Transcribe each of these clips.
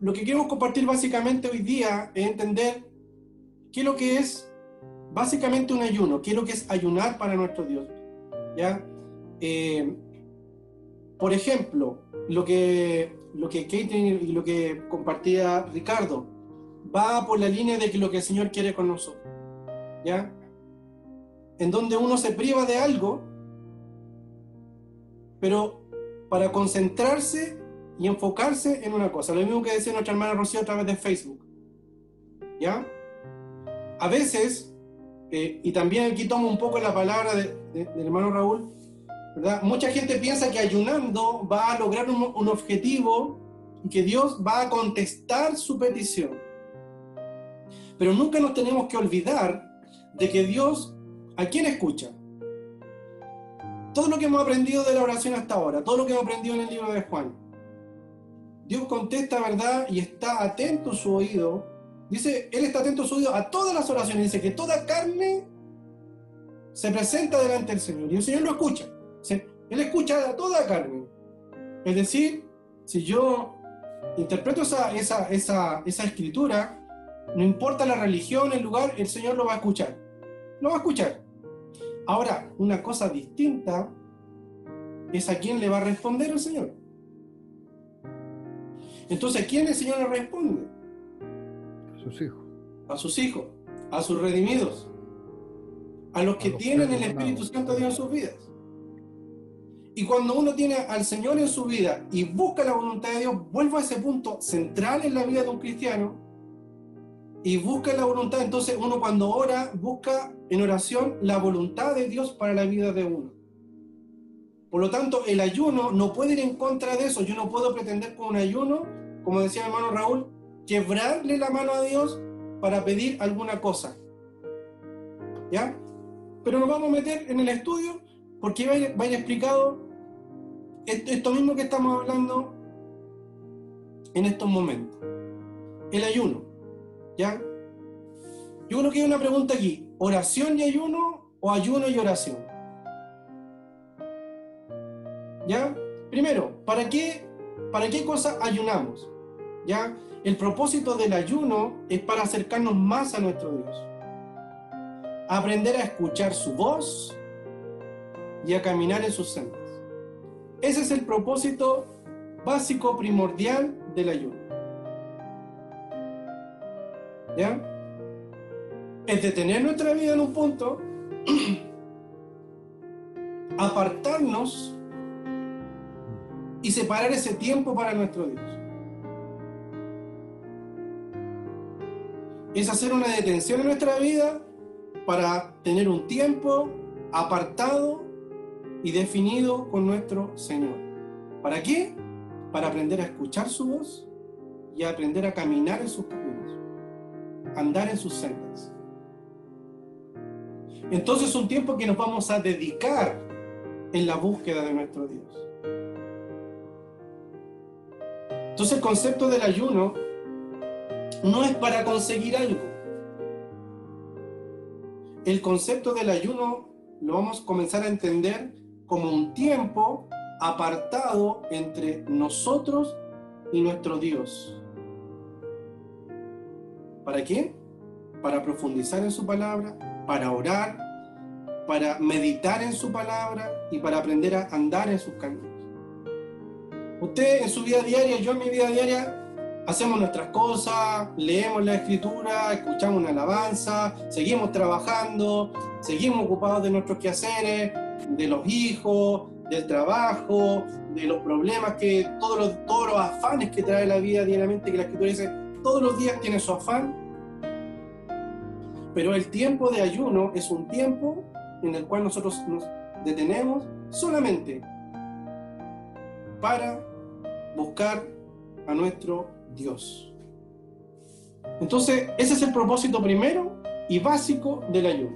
lo que queremos compartir básicamente hoy día es entender qué es lo que es básicamente un ayuno, qué es lo que es ayunar para nuestro Dios, ¿ya? Por ejemplo, lo que Caitlin y lo que compartía Ricardo va por la línea de que lo que el Señor quiere con nosotros, ¿ya? En donde uno se priva de algo, pero para concentrarse y enfocarse en una cosa. Lo mismo que decía nuestra hermana Rocío a través de Facebook, ¿ya? A veces, y también aquí tomo un poco la palabra del hermano Raúl, ¿verdad? Mucha gente piensa que ayunando va a lograr un objetivo y que Dios va a contestar su petición. Pero nunca nos tenemos que olvidar de que Dios, ¿a quién escucha? Todo lo que hemos aprendido de la oración hasta ahora, todo lo que hemos aprendido en el libro de Juan, Dios contesta, ¿verdad? Y está atento a su oído. Dice, Él está atento a su oído a todas las oraciones. Dice que toda carne se presenta delante del Señor y el Señor lo escucha. Él escucha a toda carne. Es decir, si yo interpreto esa escritura, no importa la religión, el lugar, el Señor lo va a escuchar. Lo va a escuchar. Ahora, una cosa distinta es a quién le va a responder el Señor. Entonces, ¿a quién el Señor le responde? A sus hijos. A sus hijos, a sus redimidos, a los que tienen el Espíritu Santo de Dios en sus vidas. Y cuando uno tiene al Señor en su vida y busca la voluntad de Dios, vuelvo a ese punto central en la vida de un cristiano y busca la voluntad. Entonces uno cuando ora, busca en oración la voluntad de Dios para la vida de uno. Por lo tanto, el ayuno no puede ir en contra de eso. Yo no puedo pretender con un ayuno, como decía mi hermano Raúl, quebrarle la mano a Dios para pedir alguna cosa. ¿Ya? Pero nos vamos a meter en el estudio porque va a ir explicado esto mismo que estamos hablando en estos momentos. El ayuno. ¿Ya? Yo creo que hay una pregunta aquí. ¿Oración y ayuno o ayuno y oración? ¿Ya? Primero, ¿para qué cosa ayunamos? ¿Ya? El propósito del ayuno es para acercarnos más a nuestro Dios. Aprender a escuchar su voz y a caminar en sus sendas. Ese es el propósito básico, primordial del ayuno. ¿Ya? Es detener nuestra vida en un punto, apartarnos y separar ese tiempo para nuestro Dios. Es hacer una detención en nuestra vida para tener un tiempo apartado y definido con nuestro Señor. ¿Para qué? Para aprender a escuchar su voz y a aprender a caminar en sus caminos, andar en sus sendas. Entonces es un tiempo que nos vamos a dedicar en la búsqueda de nuestro Dios. Entonces el concepto del ayuno no es para conseguir algo. El concepto del ayuno lo vamos a comenzar a entender como un tiempo apartado entre nosotros y nuestro Dios. ¿Para qué? Para profundizar en su palabra, para orar, para meditar en su palabra y para aprender a andar en sus caminos. Usted en su vida diaria, yo en mi vida diaria, hacemos nuestras cosas, leemos la escritura, escuchamos una alabanza, seguimos trabajando, seguimos ocupados de nuestros quehaceres, de los hijos, del trabajo, de los problemas que, todos los afanes que trae la vida diariamente, que la escritura dice, todos los días tiene su afán. Pero el tiempo de ayuno es un tiempo en el cual nosotros nos detenemos solamente para buscar a nuestro Dios. Entonces, ese es el propósito primero y básico del ayuno.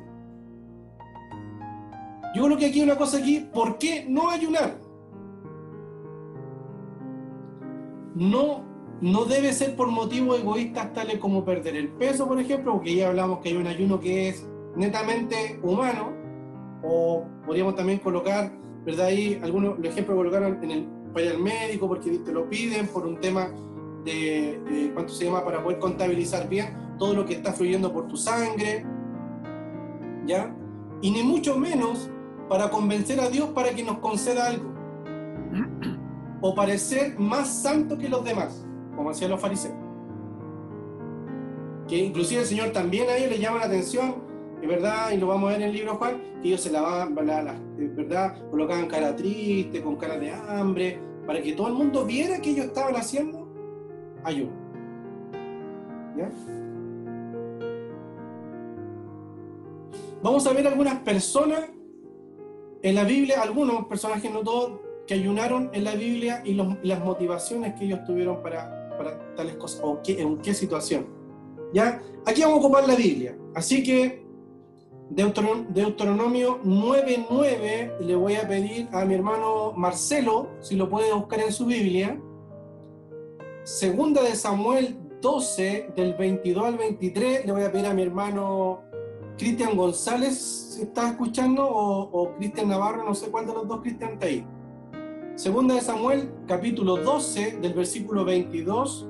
Yo creo que aquí hay una cosa aquí, ¿por qué no ayunar? No debe ser por motivos egoístas tales como perder el peso, por ejemplo, porque ya hablamos que hay un ayuno que es netamente humano, o podríamos también colocar, ¿verdad? Ahí algunos ejemplos colocaron para ir al médico porque te lo piden por un tema ¿cuánto se llama? Para poder contabilizar bien todo lo que está fluyendo por tu sangre, ¿ya? Y ni mucho menos para convencer a Dios para que nos conceda algo, o parecer más santo que los demás, como hacían los fariseos. Que inclusive el Señor también a ellos les llama la atención, es verdad, y lo vamos a ver en el libro de Juan, que ellos se lavaban, ¿verdad? Colocaban cara triste, con cara de hambre, para que todo el mundo viera que ellos estaban haciendo ayuno. ¿Ya? Vamos a ver algunas personas en la Biblia, algunos personajes, no todos, que ayunaron en la Biblia y las motivaciones que ellos tuvieron para tales cosas, o en qué situación. ¿Ya? Aquí vamos a ocupar la Biblia, así que Deuteronomio 9:9, le voy a pedir a mi hermano Marcelo, si lo puede buscar en su Biblia. Segunda de Samuel 12, del 22 al 23, le voy a pedir a mi hermano Cristian González, si está escuchando, o Cristian Navarro, no sé cuál de los dos Cristian está ahí. Segunda de Samuel, capítulo 12, del versículo 22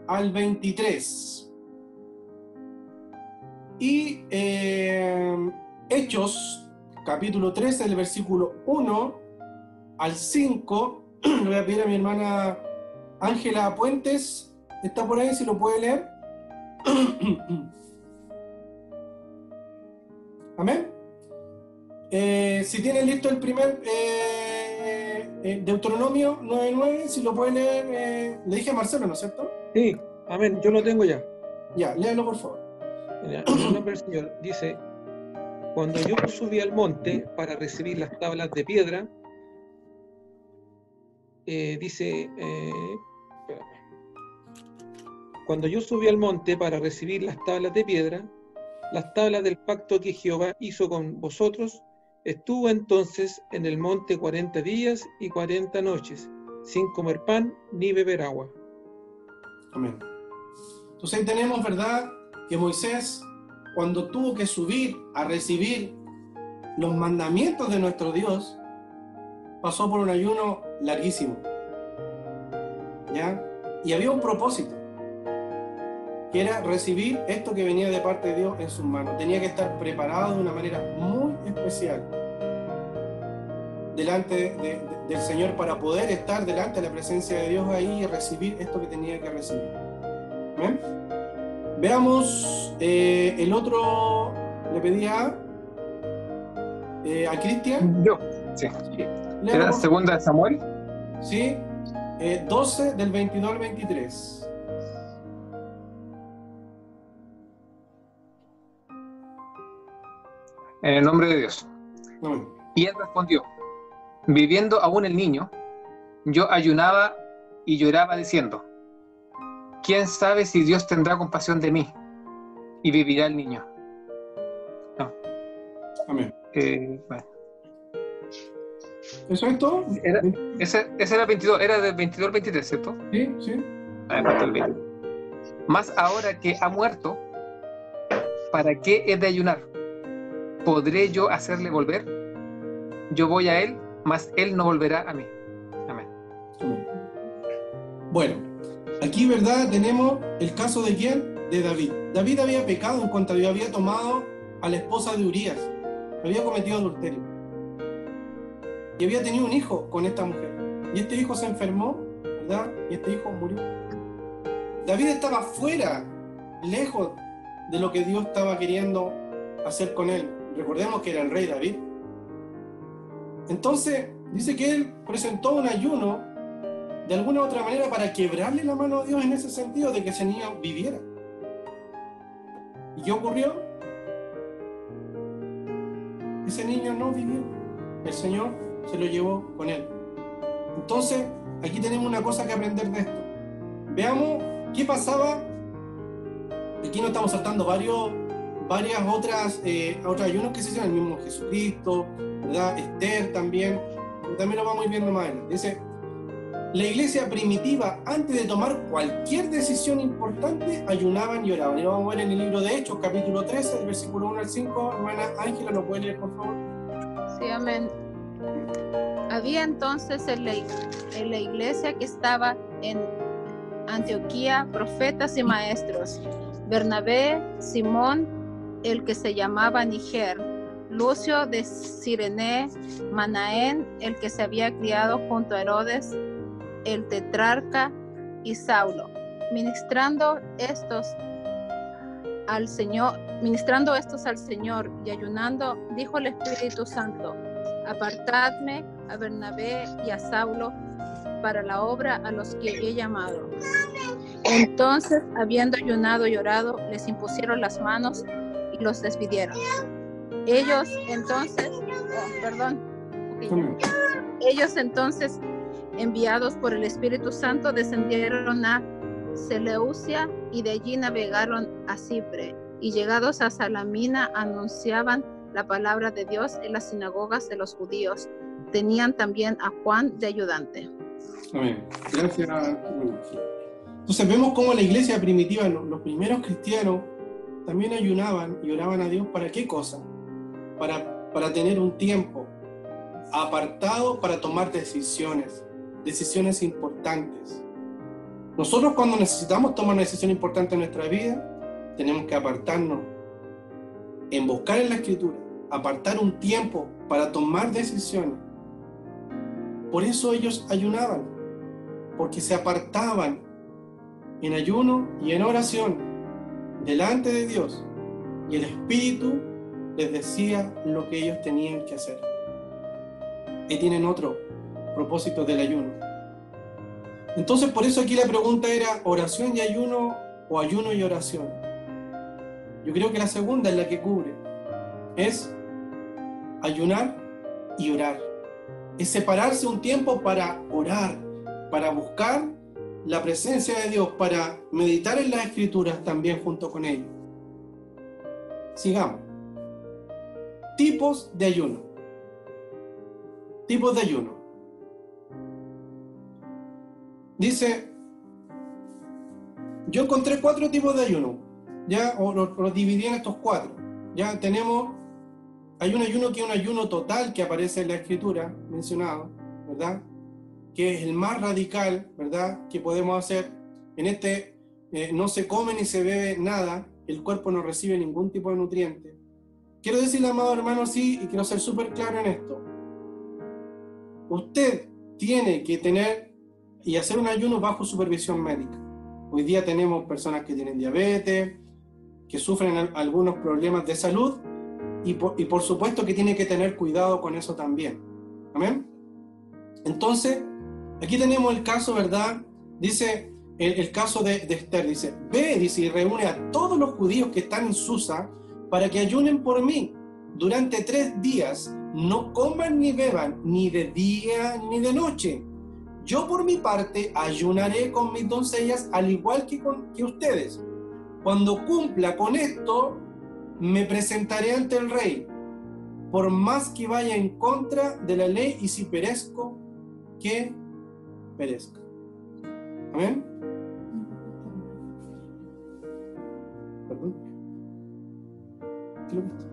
al 23. Y Hechos, capítulo 13, del versículo 1 al 5. Le voy a pedir a mi hermana Ángela Puentes, está por ahí, si lo puede leer. Amén. Si tienen listo el primer Deuteronomio 9:9, si lo puede leer, le dije a Marcelo, ¿no es cierto? Sí, amén, yo lo tengo ya. Ya, léalo por favor. En el nombre del Señor, dice: cuando yo subí al monte para recibir las tablas de piedra, cuando yo subí al monte para recibir las tablas de piedra, las tablas del pacto que Jehová hizo con vosotros, estuvo entonces en el monte 40 días y 40 noches, sin comer pan ni beber agua. Amén. Entonces ahí tenemos, ¿verdad?, que Moisés, cuando tuvo que subir a recibir los mandamientos de nuestro Dios, pasó por un ayuno larguísimo, ¿ya? Y había un propósito, que era recibir esto que venía de parte de Dios en sus manos. Tenía que estar preparado de una manera muy especial delante del Señor, para poder estar delante de la presencia de Dios ahí y recibir esto que tenía que recibir. ¿Ven? Veamos el otro. Le pedía a Cristian. Yo, sí. Sí. ¿Era segunda de Samuel? Sí, 12 del 22 al 23. En el nombre de Dios. Amén. Y él respondió: viviendo aún el niño, yo ayunaba y lloraba diciendo: ¿quién sabe si Dios tendrá compasión de mí y vivirá el niño? No. Amén. Bueno. ¿Eso es todo? Ese era el 22, era del 22 al 23, ¿cierto? Sí, sí. Falta el 20. Mas ahora que ha muerto, ¿para qué he de ayunar? ¿Podré yo hacerle volver? Yo voy a él, mas él no volverá a mí. Amén. Amén. Bueno, aquí, ¿verdad?, tenemos el caso de ¿quién? De David. David había pecado en contra de Dios, había tomado a la esposa de Urías, había cometido adulterio y había tenido un hijo con esta mujer, y este hijo se enfermó, ¿verdad?, y este hijo murió. David estaba fuera, lejos de lo que Dios estaba queriendo hacer con él. Recordemos que era el rey David. Entonces dice que él presentó un ayuno de alguna u otra manera para quebrarle la mano a Dios, en ese sentido de que ese niño viviera. ¿Y qué ocurrió? Ese niño no vivió. El Señor se lo llevó con él. Entonces aquí tenemos una cosa que aprender de esto. Veamos qué pasaba. Aquí nos estamos saltando varias otros ayunos que se hicieron, el mismo Jesucristo, ¿verdad? Esther también lo vamos a ir viendo más adelante. Dice: la iglesia primitiva, antes de tomar cualquier decisión importante, ayunaban y oraban. Y lo vamos a ver en el libro de Hechos, capítulo 13, del versículo 1 al 5. Hermana Ángela, ¿lo puede leer, por favor? Sí, amén. Había entonces en la iglesia que estaba en Antioquía profetas y maestros, Bernabé, Simón, el que se llamaba Niger, Lucio de Cirene, Manaén, el que se había criado junto a Herodes, el tetrarca, y Saulo, ministrando estos al Señor y ayunando, dijo el Espíritu Santo: apartadme a Bernabé y a Saulo para la obra a los que he llamado. Entonces, habiendo ayunado y orado, les impusieron las manos y los despidieron. Ellos entonces, enviados por el Espíritu Santo, descendieron a Seleucia y de allí navegaron a Chipre, y llegados a Salamina anunciaban la palabra de Dios en las sinagogas de los judíos. Tenían también a Juan de ayudante. Amén. Gracias. Entonces vemos cómo la iglesia primitiva, los primeros cristianos, también ayunaban y oraban a Dios. ¿Para qué cosa? Para tener un tiempo apartado para tomar decisiones importantes. Nosotros, cuando necesitamos tomar una decisión importante en nuestra vida, tenemos que apartarnos en buscar en la Escritura, apartar un tiempo para tomar decisiones. Por eso ellos ayunaban, porque se apartaban en ayuno y en oración delante de Dios, y el Espíritu les decía lo que ellos tenían que hacer. Y tienen otro propósito del ayuno. Entonces, por eso aquí la pregunta era oración y ayuno, o ayuno y oración. Yo creo que la segunda es la que cubre. Es ayunar y orar. Es separarse un tiempo para orar, para buscar la presencia de Dios, para meditar en las Escrituras también junto con ellos. Sigamos. Tipos de ayuno. Tipos de ayuno. Dice, yo encontré 4 tipos de ayuno, ya, o los dividí en estos 4. Ya tenemos, hay un ayuno que es un ayuno total que aparece en la Escritura, mencionado, ¿verdad? Que es el más radical, ¿verdad? Que podemos hacer. En este no se come ni se bebe nada, el cuerpo no recibe ningún tipo de nutriente. Quiero decirle, amado hermano, sí, y quiero ser súper claro en esto. Usted tiene que tener y hacer un ayuno bajo supervisión médica. Hoy día tenemos personas que tienen diabetes, que sufren algunos problemas de salud, y por supuesto que tiene que tener cuidado con eso también. ¿Amén? Entonces, aquí tenemos el caso, ¿verdad? Dice, el caso de Esther, dice, ve, dice, y reúne a todos los judíos que están en Susa para que ayunen por mí. Durante 3 días no coman ni beban, ni de día ni de noche. Yo por mi parte ayunaré con mis doncellas al igual que ustedes. Cuando cumpla con esto, me presentaré ante el rey, por más que vaya en contra de la ley, y si perezco, que perezca. ¿Amén? ¿Perdón? ¿Qué lo viste?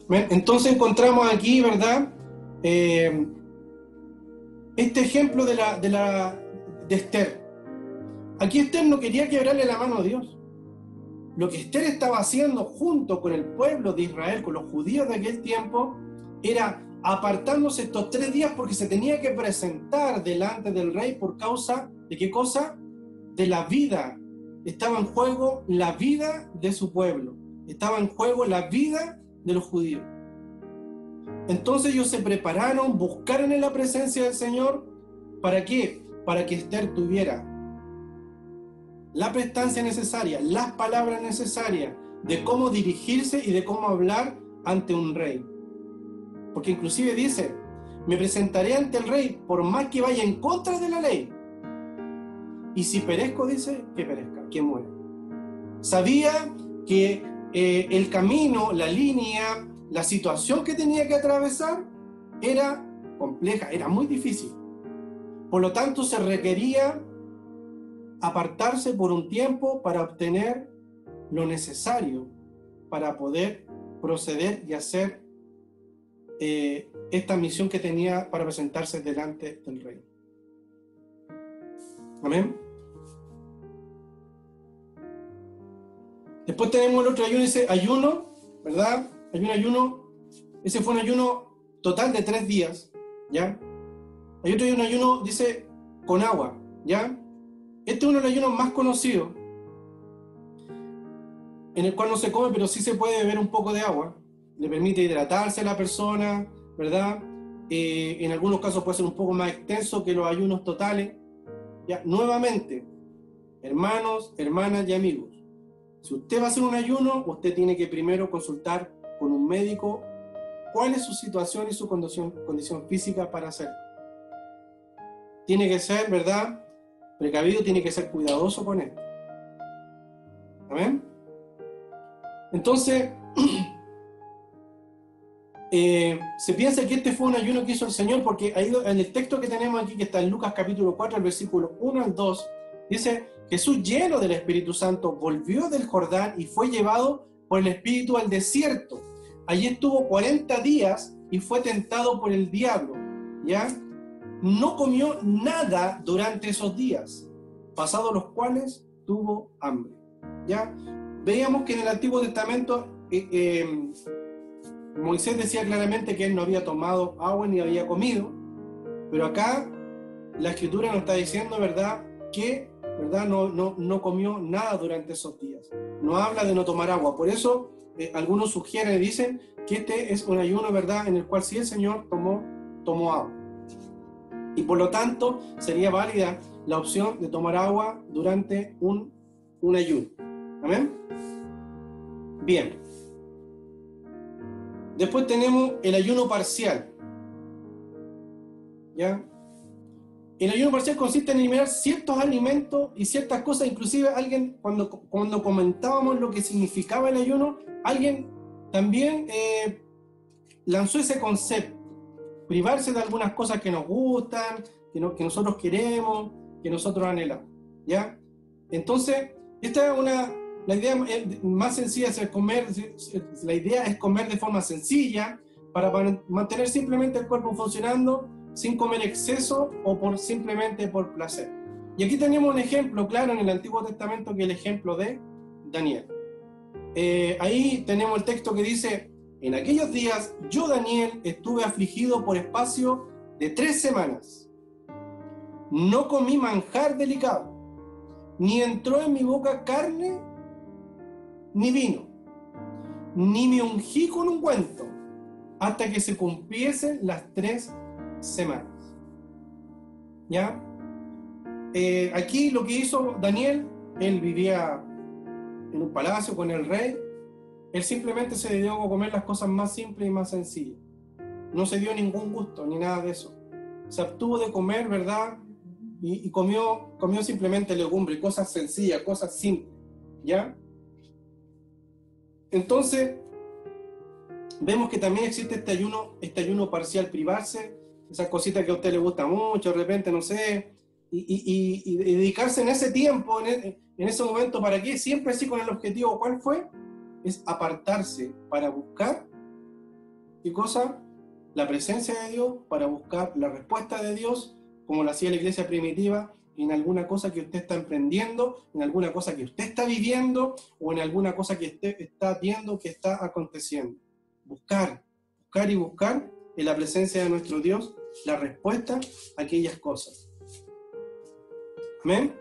¿Amén? Entonces encontramos aquí, ¿verdad? Este ejemplo de Esther. Aquí Esther no quería quebrarle la mano a Dios. Lo que Esther estaba haciendo junto con el pueblo de Israel, con los judíos de aquel tiempo, era apartándose estos 3 días porque se tenía que presentar delante del rey por causa de ¿qué cosa? De la vida. Estaba en juego la vida de su pueblo. Estaba en juego la vida de los judíos. Entonces ellos se prepararon, buscaron en la presencia del Señor. ¿Para qué? Para que Esther tuviera la prestancia necesaria, las palabras necesarias de cómo dirigirse y de cómo hablar ante un rey. Porque inclusive dice, me presentaré ante el rey por más que vaya en contra de la ley. Y si perezco, dice, que perezca, que muera. Sabía que el camino, la línea, la situación que tenía que atravesar era compleja, era muy difícil. Por lo tanto, se requería apartarse por un tiempo para obtener lo necesario para poder proceder y hacer esta misión que tenía para presentarse delante del rey. Amén. Después tenemos el otro ayuno, dice ayuno, ¿verdad? Hay un ayuno, ese fue un ayuno total de 3 días, ¿ya? Hay otro ayuno, dice, con agua, ¿ya? Este es uno de los ayunos más conocidos, en el cual no se come, pero sí se puede beber un poco de agua. Le permite hidratarse a la persona, ¿verdad? En algunos casos puede ser un poco más extenso que los ayunos totales. ¿Ya? Nuevamente, hermanos, hermanas y amigos, si usted va a hacer un ayuno, usted tiene que primero consultar con un médico cuál es su situación y su condición física para hacerlo. Tiene que ser, ¿verdad?, precavido, tiene que ser cuidadoso con esto. ¿Amén? Entonces, se piensa que este fue un ayuno que hizo el Señor, porque ahí en el texto que tenemos aquí, que está en Lucas capítulo 4, el versículo 1 al 2, dice: Jesús, lleno del Espíritu Santo, volvió del Jordán y fue llevado por el Espíritu al desierto. Allí estuvo 40 días y fue tentado por el diablo, ¿ya? No comió nada durante esos días, pasados los cuales tuvo hambre, ¿ya? Veíamos que en el Antiguo Testamento Moisés decía claramente que él no había tomado agua ni había comido, pero acá la Escritura nos está diciendo, ¿verdad?, que, ¿verdad?, no comió nada durante esos días. No habla de no tomar agua. Por eso algunos sugieren y dicen que este es un ayuno, ¿verdad?, en el cual sí el Señor tomó agua. Y por lo tanto sería válida la opción de tomar agua durante un ayuno. ¿Amén? Bien. Después tenemos el ayuno parcial. ¿Ya? El ayuno parcial consiste en eliminar ciertos alimentos y ciertas cosas. Inclusive alguien, cuando comentábamos lo que significaba el ayuno, alguien también lanzó ese concepto. Privarse de algunas cosas que nos gustan, que nosotros queremos, que nosotros anhelamos. ¿Ya? Entonces, esta es la idea más sencilla es comer. La idea es comer de forma sencilla para mantener simplemente el cuerpo funcionando sin comer exceso o simplemente por placer. Y aquí tenemos un ejemplo claro en el Antiguo Testamento, que es el ejemplo de Daniel. Ahí tenemos el texto que dice: en aquellos días yo, Daniel, estuve afligido por espacio de 3 semanas. No comí manjar delicado, ni entró en mi boca carne ni vino, ni me ungí con ungüento, hasta que se cumpliesen las 3 semanas. ¿Ya? Aquí lo que hizo Daniel, él vivía en un palacio con el rey. Él simplemente se dedicó a comer las cosas más simples y más sencillas. No se dio ningún gusto ni nada de eso. Se abstuvo de comer, ¿verdad? Y comió simplemente legumbres, cosas sencillas, cosas simples. ¿Ya? Entonces, vemos que también existe este ayuno parcial, privarse, esas cositas que a usted le gusta mucho, de repente, no sé, y dedicarse en ese tiempo, en ese momento, ¿para qué? Siempre así con el objetivo, ¿cuál fue? Es apartarse para buscar, ¿qué cosa? La presencia de Dios, para buscar la respuesta de Dios, como lo hacía la iglesia primitiva, en alguna cosa que usted está emprendiendo, en alguna cosa que usted está viviendo, o en alguna cosa que usted está viendo que está aconteciendo. Buscar y buscar en la presencia de nuestro Dios la respuesta a aquellas cosas. ¿Amén?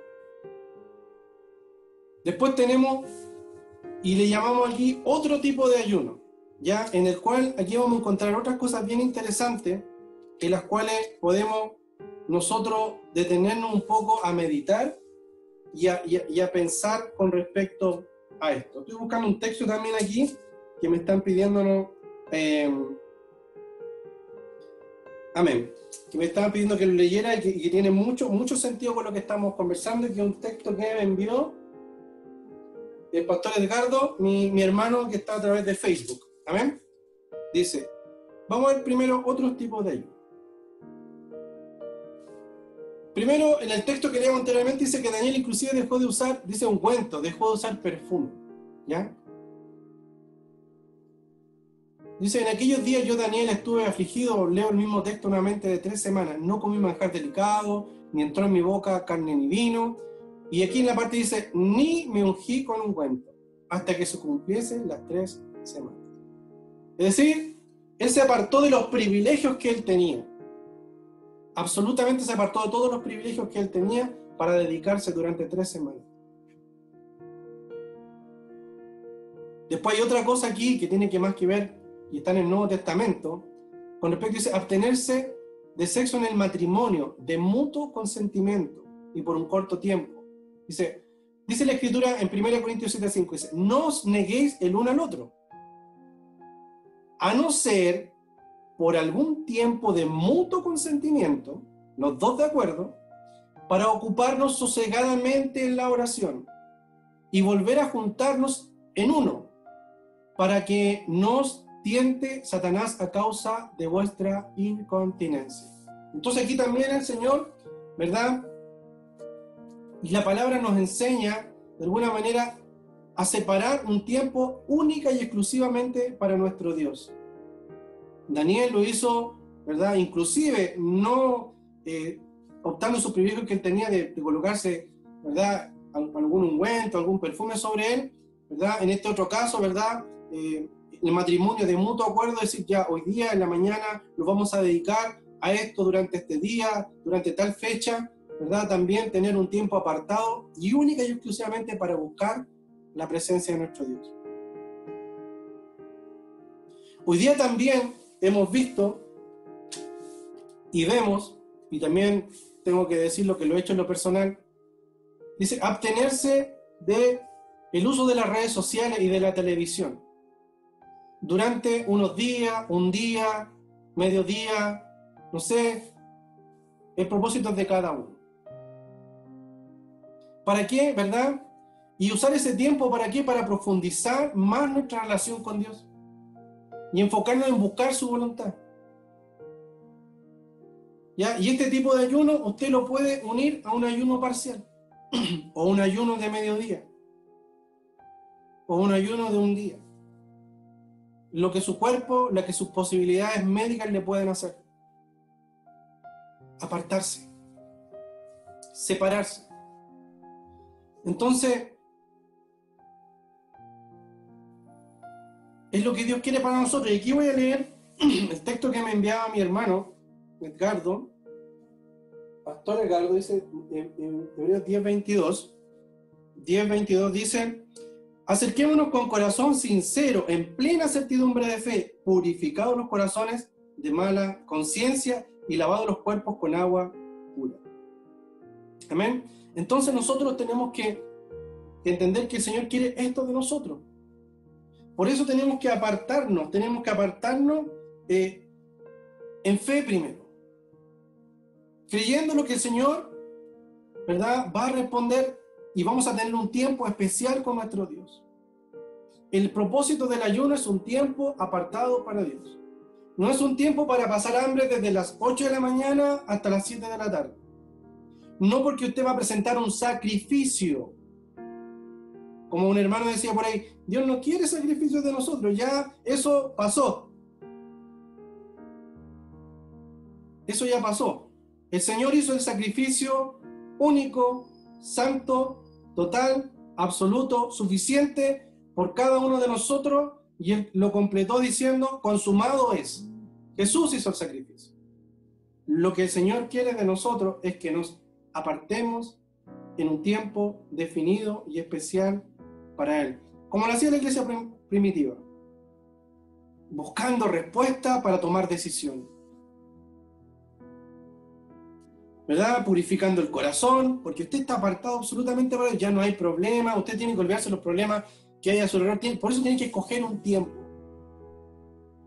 Después tenemos, y le llamamos aquí otro tipo de ayuno, ya, en el cual aquí vamos a encontrar otras cosas bien interesantes, en las cuales podemos nosotros detenernos un poco a meditar y a pensar con respecto a esto. Estoy buscando un texto también aquí que me están pidiéndonos, amén, que me estaban pidiendo que lo leyera y que tiene mucho sentido con lo que estamos conversando, y que es un texto que me envió el pastor Edgardo, mi hermano, que está a través de Facebook. Amén. Dice, vamos a ver primero otros tipos de ayuno. Primero, en el texto que leíamos anteriormente dice que Daniel inclusive dejó de usar, dice ungüento, dejó de usar perfume. ¿Ya? Dice, en aquellos días yo, Daniel, estuve afligido, leo el mismo texto nuevamente, de 3 semanas. No comí manjar delicado, ni entró en mi boca carne ni vino. Y aquí en la parte dice, ni me ungí con ungüento, hasta que se cumpliesen las 3 semanas. Es decir, él se apartó de los privilegios que él tenía. Absolutamente se apartó de todos los privilegios que él tenía para dedicarse durante 3 semanas. Después hay otra cosa aquí que tiene que más que ver, y está en el Nuevo Testamento, con respecto, dice, abstenerse de sexo en el matrimonio, de mutuo consentimiento, y por un corto tiempo. Dice la Escritura en 1 Corintios 7:5, dice, no os neguéis el uno al otro, a no ser por algún tiempo de mutuo consentimiento, los dos de acuerdo, para ocuparnos sosegadamente en la oración, y volver a juntarnos en uno, para que nos tiente Satanás a causa de vuestra incontinencia. Entonces aquí también el Señor, ¿verdad? Y la palabra nos enseña, de alguna manera, a separar un tiempo única y exclusivamente para nuestro Dios. Daniel lo hizo, ¿verdad? Inclusive no optando sus privilegios que él tenía de colocarse, ¿verdad? Algún ungüento, algún perfume sobre él, ¿verdad? En este otro caso, ¿verdad? El matrimonio de mutuo acuerdo, es decir, ya hoy día en la mañana nos vamos a dedicar a esto durante este día, durante tal fecha, ¿verdad? También tener un tiempo apartado y única y exclusivamente para buscar la presencia de nuestro Dios. Hoy día también hemos visto y vemos, y también tengo que decirlo que lo he hecho en lo personal, dice abstenerse de el uso de las redes sociales y de la televisión durante unos días, un día, mediodía, no sé, el propósito es de cada uno. ¿Para qué, verdad? Y usar ese tiempo, ¿para qué? Para profundizar más nuestra relación con Dios y enfocarnos en buscar su voluntad. ¿Ya? Y este tipo de ayuno usted lo puede unir a un ayuno parcial o un ayuno de mediodía o un ayuno de un día. Lo que su cuerpo, lo que sus posibilidades médicas le pueden hacer. Apartarse. Separarse. Entonces, es lo que Dios quiere para nosotros. Y aquí voy a leer el texto que me enviaba mi hermano, Edgardo, Pastor Edgardo, dice en Hebreos 10:22 dice, acerquémonos con corazón sincero, en plena certidumbre de fe, purificados los corazones de mala conciencia y lavados los cuerpos con agua pura. Amén. Entonces nosotros tenemos que entender que el Señor quiere esto de nosotros. Por eso tenemos que apartarnos en fe primero, creyendo lo que el Señor, ¿verdad?, va a responder y vamos a tener un tiempo especial con nuestro Dios. El propósito del ayuno es un tiempo apartado para Dios. No es un tiempo para pasar hambre desde las 8 de la mañana hasta las 7 de la tarde. No porque usted va a presentar un sacrificio. Como un hermano decía por ahí, Dios no quiere sacrificios de nosotros, ya eso pasó. Eso ya pasó. El Señor hizo el sacrificio único, santo, total, absoluto, suficiente por cada uno de nosotros, y Él lo completó diciendo, consumado es. Jesús hizo el sacrificio. Lo que el Señor quiere de nosotros es que nos apartemos en un tiempo definido y especial para Él, como lo hacía la iglesia primitiva, buscando respuesta para tomar decisiones, ¿verdad? Purificando el corazón, porque usted está apartado absolutamente para Él, ya no hay problema, usted tiene que olvidarse de los problemas que hay a su alrededor, por eso tiene que escoger un tiempo.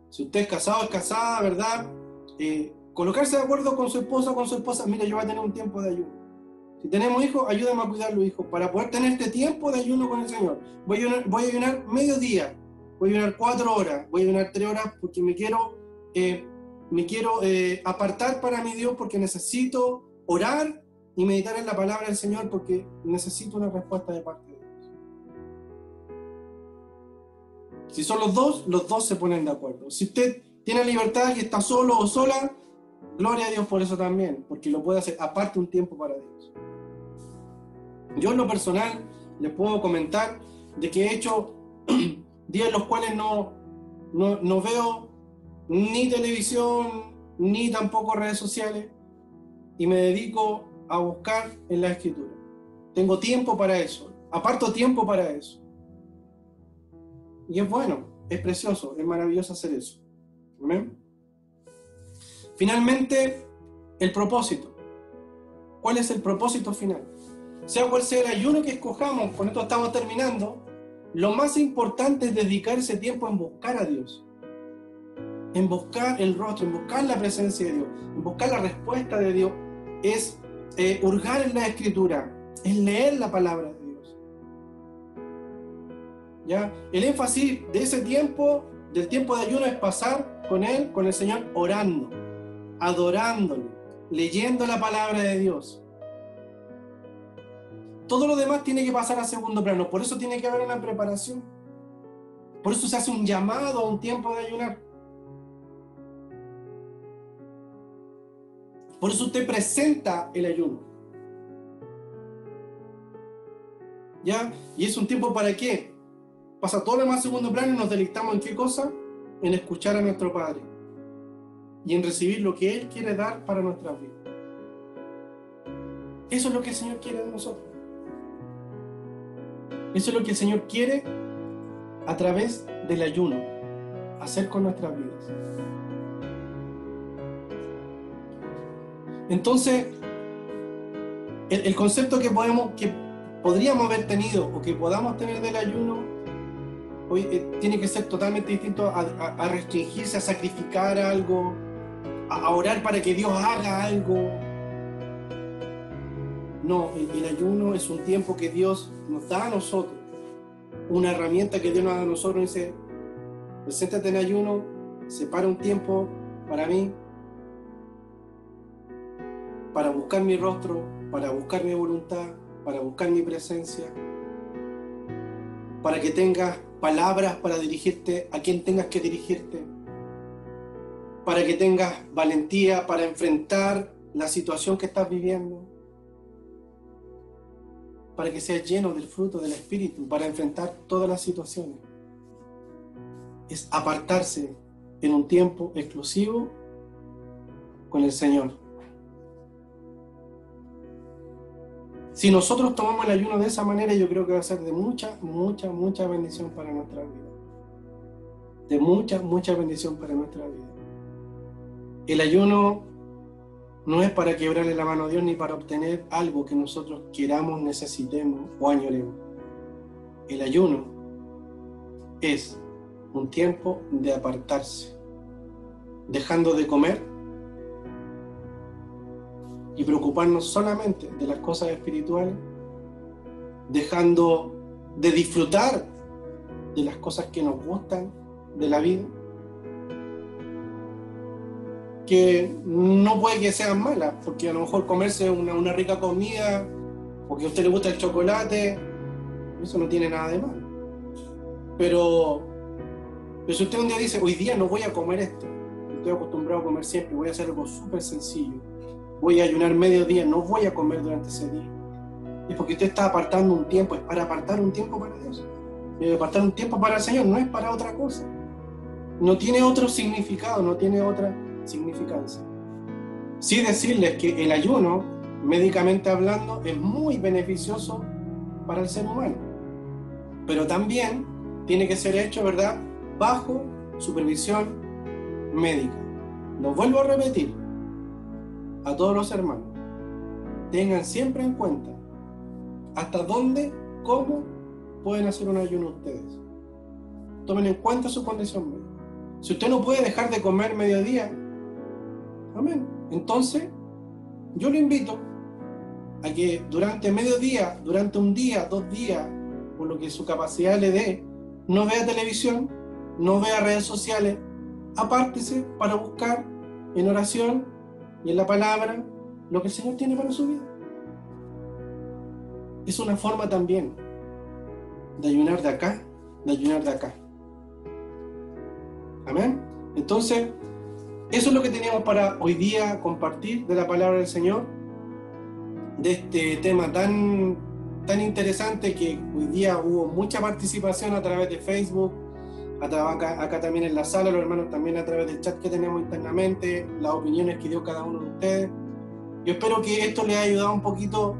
Si usted es casado, es casada, ¿verdad? Colocarse de acuerdo con su esposa o con su esposa, mira, yo voy a tener un tiempo de ayuno. Si tenemos hijos, ayúdame a cuidar a los hijos, para poder tener este tiempo de ayuno con el Señor. Voy a ayunar mediodía, voy a ayunar 4 horas, voy a ayunar 3 horas porque me quiero apartar para mi Dios, porque necesito orar y meditar en la palabra del Señor, porque necesito una respuesta de parte de Dios. Si son los dos se ponen de acuerdo. Si usted tiene libertad y está solo o sola, Gloria a Dios por eso también, porque lo puede hacer, aparte un tiempo para Dios. Yo en lo personal les puedo comentar de que he hecho días en los cuales no veo ni televisión, ni tampoco redes sociales, y me dedico a buscar en la Escritura. Tengo tiempo para eso, aparto tiempo para eso. Y es bueno, es precioso, es maravilloso hacer eso. ¿Amén? Finalmente, el propósito. ¿Cuál es el propósito final? Sea cual sea el ayuno que escojamos, con esto estamos terminando, lo más importante es dedicar ese tiempo en buscar a Dios, en buscar el rostro, en buscar la presencia de Dios, en buscar la respuesta de Dios, es hurgar en la Escritura, es leer la palabra de Dios. ¿Ya? El énfasis de ese tiempo, del tiempo de ayuno, es pasar con Él, con el Señor, orando, adorándole, leyendo la palabra de Dios. Todo lo demás tiene que pasar a segundo plano, por eso tiene que haber una preparación. Por eso se hace un llamado a un tiempo de ayunar. Por eso usted presenta el ayuno. ¿Ya? ¿Y es un tiempo para qué? Pasa todo lo demás a segundo plano y nos deleitamos en qué cosa? En escuchar a nuestro Padre y en recibir lo que Él quiere dar para nuestra vida. Eso es lo que el Señor quiere de nosotros. Eso es lo que el Señor quiere a través del ayuno, hacer con nuestras vidas. Entonces, el concepto que podríamos haber tenido o que podamos tener del ayuno hoy tiene que ser totalmente distinto a restringirse, a sacrificar algo, a orar para que Dios haga algo. No, el ayuno es un tiempo que Dios nos da a nosotros, una herramienta que Dios nos da a nosotros. Dice, preséntate en ayuno, separa un tiempo para mí, para buscar mi rostro, para buscar mi voluntad, para buscar mi presencia, para que tengas palabras para dirigirte a quien tengas que dirigirte, para que tengas valentía para enfrentar la situación que estás viviendo, para que seas lleno del fruto del Espíritu, para enfrentar todas las situaciones. Es apartarse en un tiempo exclusivo con el Señor. Si nosotros tomamos el ayuno de esa manera, yo creo que va a ser de mucha, mucha, mucha bendición para nuestra vida. De mucha, mucha bendición para nuestra vida. El ayuno no es para quebrarle la mano a Dios ni para obtener algo que nosotros queramos, necesitemos o añoremos. El ayuno es un tiempo de apartarse, dejando de comer y preocuparnos solamente de las cosas espirituales, dejando de disfrutar de las cosas que nos gustan de la vida, que no puede que sean malas, porque a lo mejor comerse una rica comida, porque a usted le gusta el chocolate, eso no tiene nada de malo. Pero si usted un día dice, hoy día no voy a comer esto, estoy acostumbrado a comer siempre, voy a hacer algo súper sencillo, voy a ayunar medio día, no voy a comer durante ese día, es porque usted está apartando un tiempo, es para apartar un tiempo para Dios, apartar un tiempo para el Señor, no es para otra cosa, no tiene otro significado, no tiene otra significancia. Sí decirles que el ayuno, médicamente hablando, es muy beneficioso para el ser humano, pero también tiene que ser hecho, ¿verdad?, bajo supervisión médica. Lo vuelvo a repetir a todos los hermanos, tengan siempre en cuenta hasta dónde, cómo pueden hacer un ayuno ustedes. Tomen en cuenta su condición médica. Si usted no puede dejar de comer mediodía, amén, entonces yo lo invito a que durante mediodía, durante un día, 2 días, por lo que su capacidad le dé, no vea televisión, no vea redes sociales, apártese para buscar en oración y en la palabra lo que el Señor tiene para su vida. Es una forma también de ayunar de acá, de ayunar de acá. Amén. Entonces, Eso es lo que teníamos para hoy día compartir de la palabra del Señor, de este tema tan interesante, que hoy día hubo mucha participación a través de Facebook, acá también en la sala, los hermanos también a través del chat que tenemos internamente, las opiniones que dio cada uno de ustedes. Yo espero que esto les haya ayudado un poquito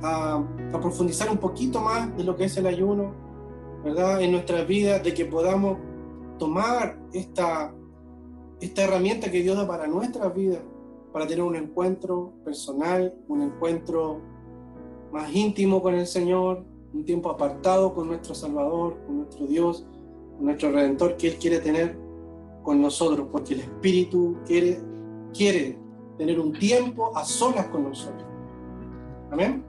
a profundizar un poquito más de lo que es el ayuno, ¿verdad? En nuestras vidas, de que podamos tomar esta herramienta que Dios da para nuestras vidas, para tener un encuentro personal, un encuentro más íntimo con el Señor, un tiempo apartado con nuestro Salvador, con nuestro Dios, con nuestro Redentor, que Él quiere tener con nosotros, porque el Espíritu quiere tener un tiempo a solas con nosotros. Amén.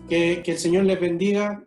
Que el Señor les bendiga